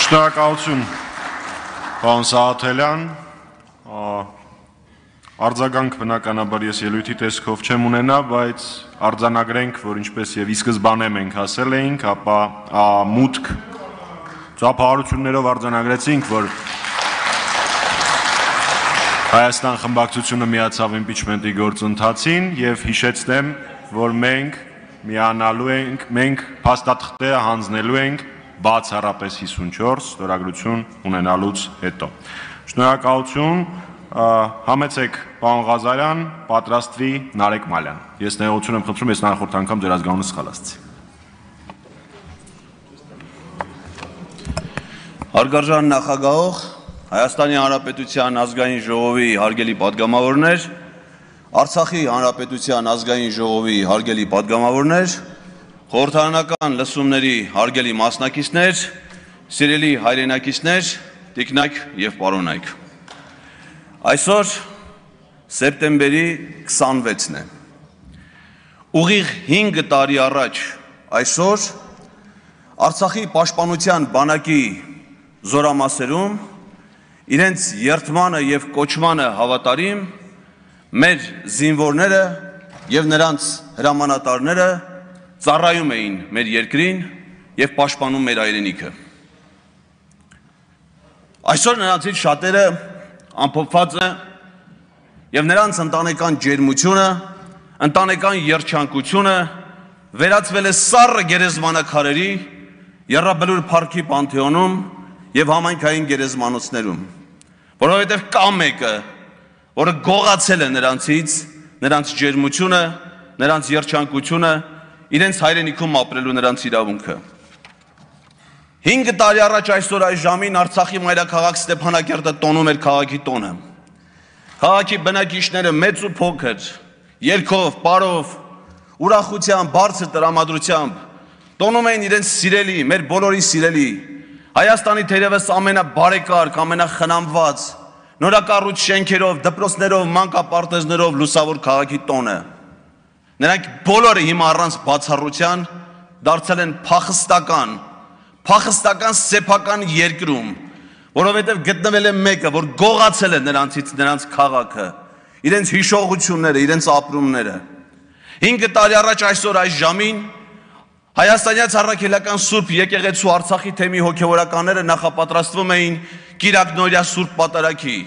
Շնորհակալություն, պարոն Սաղաթելյան, արձագանք բնականաբար ես ելույթի տեսքով չեմ ունենա, բայց արձանագրենք, որ ինչպես եւ ի սկզբանե մենք ասել էինք, ապա մուտք ծափահարություններով արձանագրեցինք, որ Հայաստան խմբակցությունը միացավ իմպիչմենտի գործընթացին եւ հիշեցնեմ, որ մենք միանալու ենք, մենք փաստաթղթերը հանձնելու ենք բացառապես 54 ստորագրություն ունենալուց հետո։ Շնորհակալություն, համեցեք պարոն Ղազարյան, պատրաստվի Նարեկ Մալյան։ Ես ներողություն եմ խնդրում, ես նախորդ անգամ ձեր ազգանունը սխալ ասացի։ Հարգարժան նախագահող, Հայաստանի Հանրապետության ազգային ժողովի հարգելի պատգամավորներ, Արցախի Հանրապետության ազգային ժողովի հարգելի պատգամավորներ, խորհրդարանական լսումների հարգելի մասնակիցներ, սիրելի հայրենակիցներ, տիկնայք եւ պարոնայք։ Այսօր սեպտեմբերի 26-ն է։ Ուղիղ 5 տարի առաջ այսօր Արցախի պաշտպանության բանակի զորամասերում իրենց երթմանը եւ կոչմանը հավատարիմ մեր զինվորները եւ նրանց հրամանատարները ծառայում էին մեր երկրին եւ պաշտպանում մեր հայրենիքը։ Այսօր նրանցից շատերը ամփոփված է եւ նրանց ընտանեկան ջերմությունը, ընտանեկան երջանկությունը վերածվել է սառը գերեզմանակարերի, Եռաբլուր парքի պանթեոնում եւ համայնքային գերեզմանոցներում, որովհետեւ կա մեկը, որը գողացել է նրանցից, նրանց ջերմությունը, նրանց երջանկությունը, իրենց հայրենիքում ապրելու նրանց իրավունքը։ 5 տարի առաջ այսօր այս ժամին Արցախի մայրաքաղաք Ստեփանակերտը տոնում էր քաղաքի տոնը։ Քաղաքի բնակիչները մեծ ու փոքր, երգով, պարով, ուրախությամբ, բարձր տրամադրությամբ տոնում էին իրենց սիրելի, մեր բոլորի սիրելի, Հայաստանի թերևս ամենաբարեկարգ, ամենախնամված, նորակառույց շենքերով, դպրոցներով, մանկապարտեզներով լուսավոր քաղաքի տոնը։ Նրանք բոլորը հիմա առանց բացառության դարձել են փախստական սեփական երկրում, որովհետև գտնվել է մեկը, որ գողացել է նրանցից նրանց քաղաքը, իրենց հիշողությունները, իրենց ապրումները։ 5 տարի առաջ այսօր այս ժամին Հայաստանյաց առաքելական Սուրբ եկեղեցու Արցախի թեմի հոգևորականները նախապատրաստվում էին Կիրակնորյա Սուրբ Պատարագի,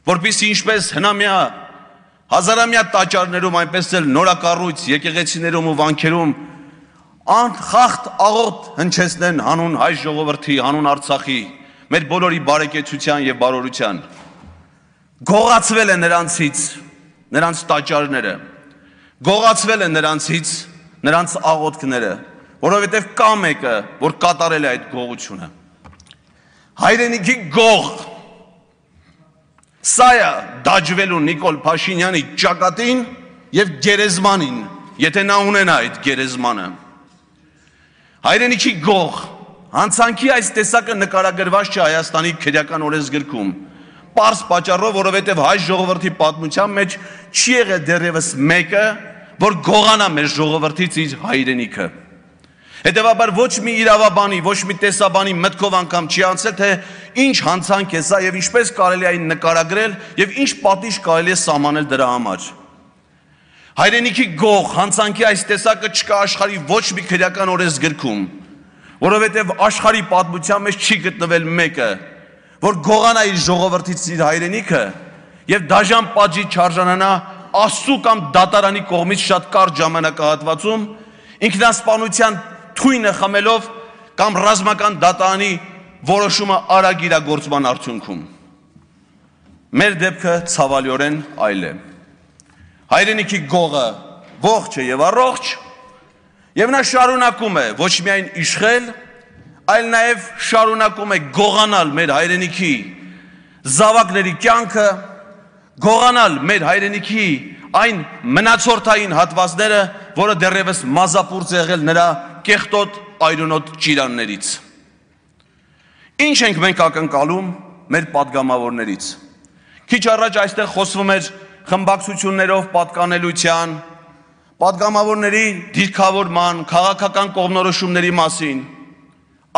որպեսզի ինչպես հնամյա հազարամյա տաճարներում, այնպես էլ նորակառույց եկեղեցիներում ու վանքերում անխախտ աղոթ հնչեցնեն հանուն հայ ժողովրդի, հանուն Արցախի, մեր բոլորի բարեկեցության եւ բարօրության։ Գողացվել է նրանցից, նրանց տաճարները, գողացվել է նրանցից նրանց աղոթքները, որովհետև կա մեկը, որ կատարել է այդ գողությունը։ Հայրենիքի գող, սա է դաջվելու Նիկոլ Փաշինյանի ճակատին եւ գերեզմանին, եթե նա ունենա այդ գերեզմանը։ Հայրենիքի գող, հանցանքի այս տեսակը նկարագրված չէ Հայաստանի քրեական օրենսգրքում, պարզ պատճառով, որովհետև հայ ժողովրդի պատմության մեջ չի եղել դեռևս մեկը, որ գողանա մեր ժողովրդից իր հայրենիքը։ Հետևաբար ոչ մի իրավաբանի, ոչ մի տեսաբանի մտքով անգամ չի անցել, թե ինչ հանցանք է սա եւ ինչպես կարելի է այն նկարագրել եւ ինչ պատիժ կարելի է սահմանել դրա համար։ Հայրենիքի գող, հանցանքի այս տեսակը չկա աշխարհի ոչ մի քրեական օրենսգրքում, որովհետեւ աշխարհի պատմության մեջ չի գտնվել մեկը, որ գողանա իր ժողովրդից իր հայրենիքը եւ դաժան պատժի չարժանանա Աստծու կամ դատարանի կողմից շատ կարճ ժամանակահատվածում ինքնասպանության թույնը խմելով կամ ռազմական դատարանի որոշումը արագ իրագործման արդյունքում։ Մեր դեպքը ցավալիորեն այլ է։ Հայրենիքի գողը ողջ է եւ առողջ, եւ նա շարունակում է ոչ միայն իշխել, այլ նաեւ շարունակում է գողանալ մեր հայրենիքի զավակների կյանքը, գողանալ մեր հայրենիքի այն մնացորդային հատվածները, որը դեռևս մազապուրծ եղել նրա կեղտոտ այրունոտ ճիրաններից։ Ինչ ենք մենք ակնկալում մեր պատգամավորներից։ Քիչ առաջ այստեղ խոսվում էր խմբակցություններով պատկանելության, պատգամավորների դիրքավորման, քաղաքական կողմնորոշումների մասին։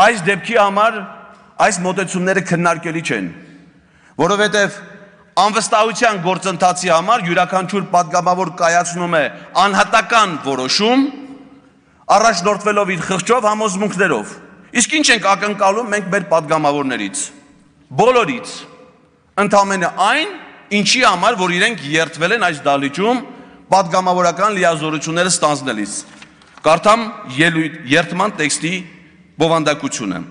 Այս դեպքի համար այս մոտեցումները քննարկելի չեն, որովհետև անվստահության գործընթացի համար յուրաքանչյուր պատգամավոր կայացնում է անհատական որոշում, առաջնորդվելով իր խղճով համոզմունքներով։ Իսկ ինչ ենք ակնկալում մենք մեր պատգամավորներից, բոլորից, ընդամենը այն, ինչի համար, որ իրենք երդվել են այս դահլիճում պատգամավորական լիազորությունները ստանձնելիս։ Կարդամ երդման տեքստի բովանդակությունը։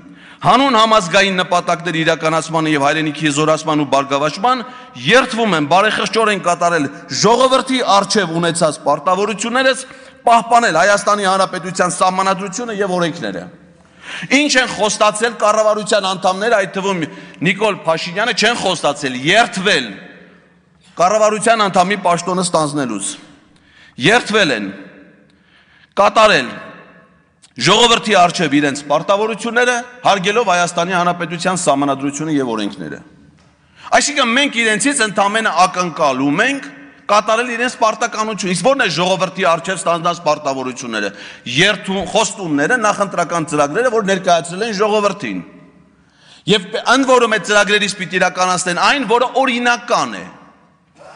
Հանուն համազգային նպատակների իրականացմանը եւ հայրենիքի զորացման ու բարգավաճման երդվում եմ բարեխղճորեն կատարել ժողովրդի արժեվ ունեցած պարտավորություններս, պահպանել Հայաստանի Հանրապետության սահմանադրությունը եւ օրենքները։ Ինչ են խոստացել կառավարության անդամները, այդ թվում Նիկոլ Փաշինյանը, չեն խոստացել երդվել կառավարության անդամի պաշտոնը ստանձնելուց։ Երդվել են կատարել ժողովրդի արժև իրենց պարտավորությունները, հարգելով Հայաստանի Հանրապետության սահմանադրությունը եւ օրենքները։ Այսինքն մենք իրենցից ընդամենը ակնկալում ենք կատարել իրենց պարտականություն, իսկ ո՞րն է ժողովրդի արժև ստանձնած պարտավորությունները, խոստումները, նախընտրական ծրագրերը, որ ներկայացրել են ժողովրդին։ Եվ ընդ որում այդ ծրագրերից պիտի իրականացնեն այն, որը օրինական է։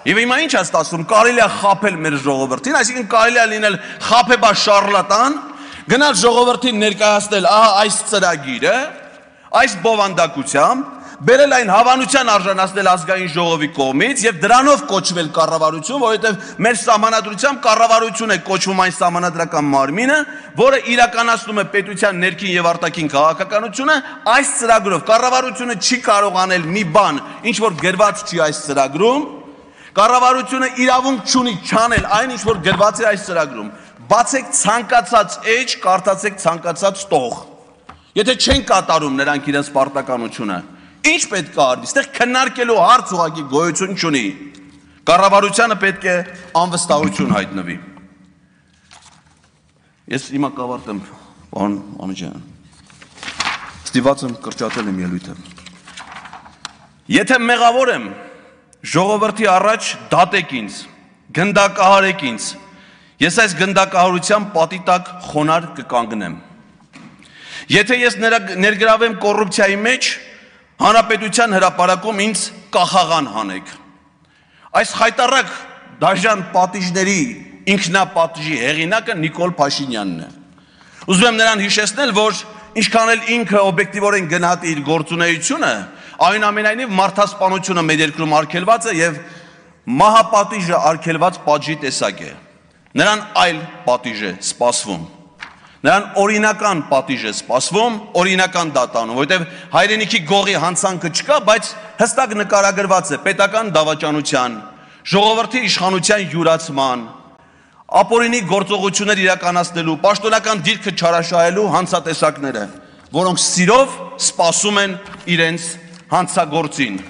Եվ հիմա ինչ է ստացվում, կարելի է խաբել մեր ժողովրդին, այսինքն կարելի է լինել խաբեբա շարլատան, գնալ ժողովրդին ներկայացնել այս ծրագիրը, այս բովանդակությամբ, բերել այն հավանության արժանացնել ազգային ժողովի կողմից եւ դրանով կոչվել կառավարություն, որովհետեւ մեր սահմանադրությամբ կառավարություն է կոչվում այն սահմանադրական մարմինը, որը իրականացնում է պետության ներքին եւ արտաքին քաղաքականությունը, այս ծրագրով կառավարությունը չի կարող անել մի բան, ինչ որ գրված չի այս ծրագրում, կառավարությունը իրավունք չունի չանել այն, ինչ որ գրված է այս ծրագրում։ Բացեք ցանկացած էջ, կարդացեք ցանկացած տող։ Եթե չեն կատարում նրանք իրենց պարտականությունը, ինչ պետք է արվի, այստեղ քննարկելու հարց ուղղակի գոյություն չունի։ Կառավարությանը պետք է անվստահություն հայտնվի։ Ես հիմա կավարտեմ, պարոն Անուջյան։ Ստիված եմ կրճատել եմ ելույթը։ Եթե մեղավոր եմ, ժողովրդի առաջ դատեք ինձ, գնդակահարեք ինձ, ես այս գնդակահարության պատի տակ խոնարհ կկանգնեմ։ Եթե ես ներգրավեմ կոռուպցիայի մեջ, Հանրապետության հրապարակում ինձ կախաղան հանեք։ Այս խայտառակ դաժան պատիժների ինքնապատիժի հեղինակը Նիկոլ Փաշինյանն է։ Ուզում եմ նրան հիշեցնել, որ ինչքան էլ ինքը օբյեկտիվորեն գնահատի իր գործունեությունը, այնուամենայնիվ մարդասպանությունը մեր երկրում արգելված է եւ մահապատիժը արգելված պատժի տեսակ է։ Նրան այլ պատիժ է սպասվում։ Նրան օրինական պատիժ է սպասվում, օրինական դատանում, որովհետև հայրենիքի գողի հանցանքը չկա, բայց հստակ նկարագրված է պետական դավաճանության, ժողովրդի իշխանության յուրացման, ապօրինի գործողություններ իրականացնելու, պաշտոնական դիրքը չարաշահելու հանցատեսակները, որոնք սիրով սպասում են իրենց հանցագործին։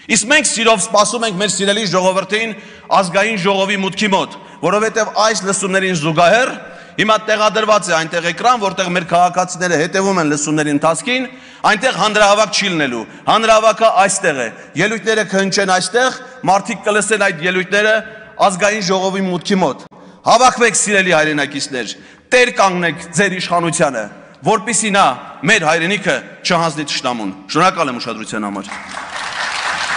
Իսկ մենք սիրով սպասում ենք մեր սիրելի ժողովրդին ազգային ժողովի մուտքի մոտ, որովհետև այս լսումներին զուգահեռ հիմա տեղադրված է այնտեղ էկրան, որտեղ մեր քաղաքացիները հետևում են լսումների ընթացքին, այնտեղ հանրահավաք չի լինելու։ Հանրահավաքը այստեղ է։ Ելույթները կհնչեն այստեղ, մարդիկ կլսեն այդ ելույթները ազգային ժողովի մուտքի մոտ։ Հավաքվեք սիրելի հայրենակիցներ, տեր կանգնեք ձեր իշխանությանը, որպեսզի նա մեր հայրենիքը չհանձնի թշնամուն։ Շնորհակալ եմ ուշադրության համար։